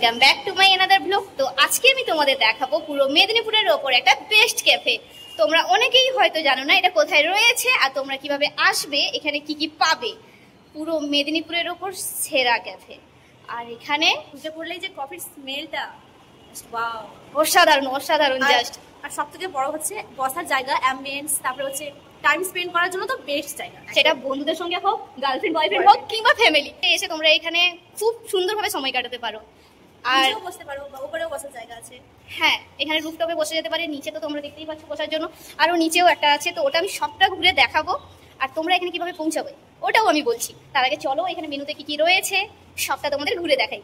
Welcome back to my another blog. তো আজকে আমি তোমাদের দেখাবো পুরো মেদিনীপুরের ওপর একটা বেস্ট ক্যাফে। তোমরা অনেকেই হয়তো জানো না এটা কোথায় রয়েছে আর তোমরা কিভাবে আসবে, এখানে কি কি পাবে। পুরো মেদিনীপুরের ওপর সেরা ক্যাফে। আর এখানে ঢুকে পড়লেই যে কফির স্মেলটা ওয়াও, অসাধারণ অসাধারণ জাস্ট। আর সবথেকে বড় হচ্ছে বসার জায়গা, অ্যাম্বিয়েন্স, তারপরে হচ্ছে টাইম স্পেন্ড করার জন্য তো বেস্ট জায়গা, সেটা বন্ধুদের সঙ্গে হোক, গার্লফ্রেন্ড বয়ফ্রেন্ড হোক কিংবা ফ্যামিলি, এসে তোমরা এখানে খুব সুন্দরভাবে সময় কাটাতে পারো। আর বসতে পারো, উপরেও বসার জায়গা আছে। হ্যাঁ, এখানে রুফটপে বসে যেতে পারে, নিচে তো তোমরা দেখতেই পাচ্ছ বসার জন্য, আরও নিচেও একটা আছে। তো ওটা আমি সবটা ঘুরে দেখাবো আর তোমরা এখানে কিভাবে পৌঁছাবে ওটাও আমি বলছি। তার আগে চলো এখানে মেনুতে কি কি রয়েছে সবটা তোমাদের ঘুরে দেখাই।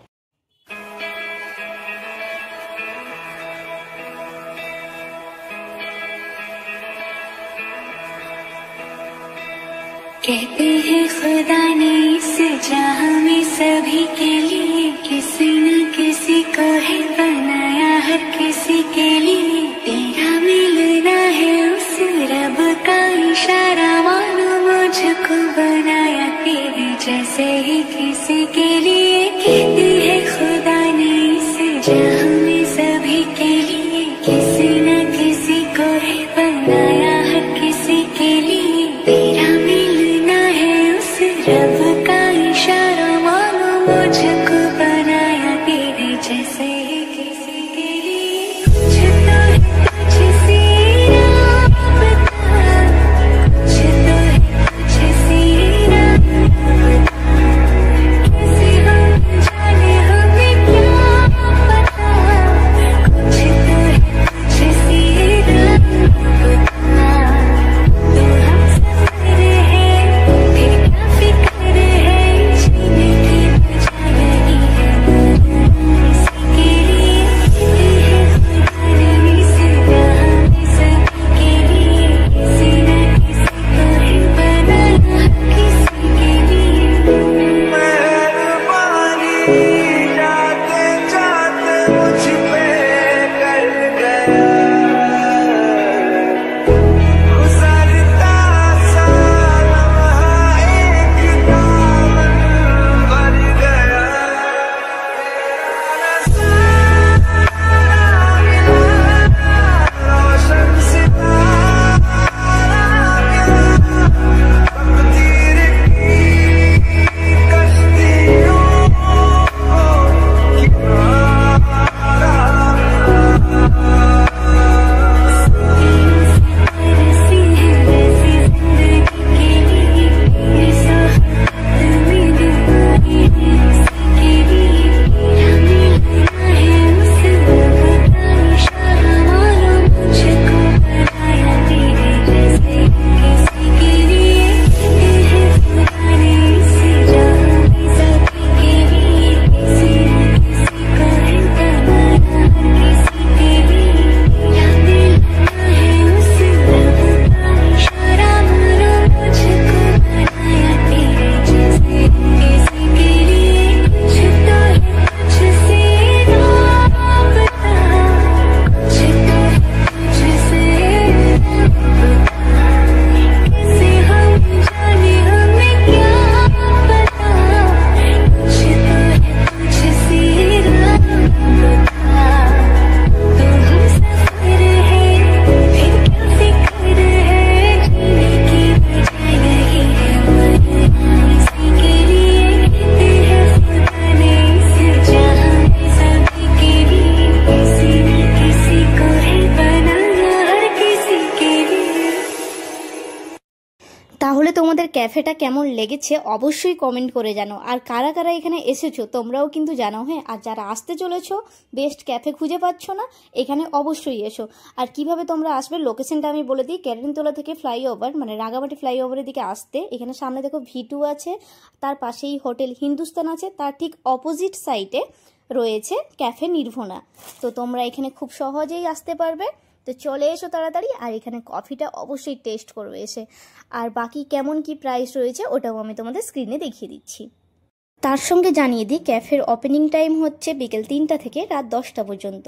कहते हैं खुदा ने इस जहां में सभी के लिए किसी न किसी को है बनाया, हर किसी के लिए तेरा मिलना है उस रब का इशारा, मानो मुझको बनाया तेरे जैसे ही किसी के लिए। कहते हैं खुदा ने इस जहां में सभी के लिए किसी न किसी को है बनाया, हर किसी के लिए तेरा रब का इशारा, मानो मुझको बनाया तेरे जैसे ही किसी के लिए। कुछ तो है तुझसे राबता, कुछ तो है तुझसे राबता, कैसे हम जाने हमें क्या पता। कुछ तो है तुझसे राबता, तो हम सफर है फिर क्या फिक्र है, जीने की वजह यही है, इसी के लिए है खुदा ने इस राह में सभी के लिए किसी न किसी को है बनाया, किसी के लिए। मेहरबानी जाते जाते मुझ पे कर गया, गुजरता सा लम्हा एक दामन भर गया। रोशन सितारा मिला, तकदीर की कश्तियों को किनारा ऐसी है वैसी जिंदगी के लिए, ये सोहबत में दुआएं हैं उसी के लिए। तेरा मिलना है उस रब का इशारा, मानो मुझको बनाया तेरे जैसे किसी के लिए। कहते हैं खुदा ने इस जहां में सभी के लिए किसी न किसी को है बनाया, हर किसी के लिए तेरा मिलना है उस रब का इशारा, मानो मुझको बनाया तेरे जैसे किसी के लिए। कुछ तो है तुझसे राबता, कुछ तो है तुझसे राबता, कैसे हम जाने हमें क्या पता। कुछ तो है तुझसे राबता, तो हम सफर है फिर क्या फिक्र है, जीने की वजह यही है, मरना इसी के लिए। कहते हैं खुदा ने इस जहां में सभी के लिए किसी न किसी को है बनाया, हर किसी के लिए। তাহলে তোমাদের ক্যাফেটা কেমন লেগেছে অবশ্যই কমেন্ট করে জানো। আর কারা কারা এখানে এসেছো তোমরাও কিন্তু জানাও। হ্যাঁ, আর যারা আসতে চলেছো বেস্ট ক্যাফে খুঁজে পাচ্ছ না, এখানে অবশ্যই এসো। আর কিভাবে তোমরা আসবে লোকেশনটা আমি বলে দিই। ক্যারেনতলা থেকে ফ্লাইওভার মানে রাঙামাটি ফ্লাইওভারের দিকে আসতে এখানে সামনে দেখো V2 আছে, তার পাশেই হোটেল হিন্দুস্তান আছে, তার ঠিক অপোজিট সাইডে রয়েছে ক্যাফে নির্ভনা। তো তোমরা এখানে খুব সহজেই আসতে পারবে। তো চলে এসো তাড়াতাড়ি, আর এখানে কফিটা অবশ্যই টেস্ট করবে এসে। আর বাকি কেমন কি প্রাইস রয়েছে ওটাও আমি তোমাদের স্ক্রিনে দেখিয়ে দিচ্ছি। তার সঙ্গে জানিয়ে দিই ক্যাফের ওপেনিং টাইম হচ্ছে বিকেল 3টা থেকে রাত 10টা পর্যন্ত।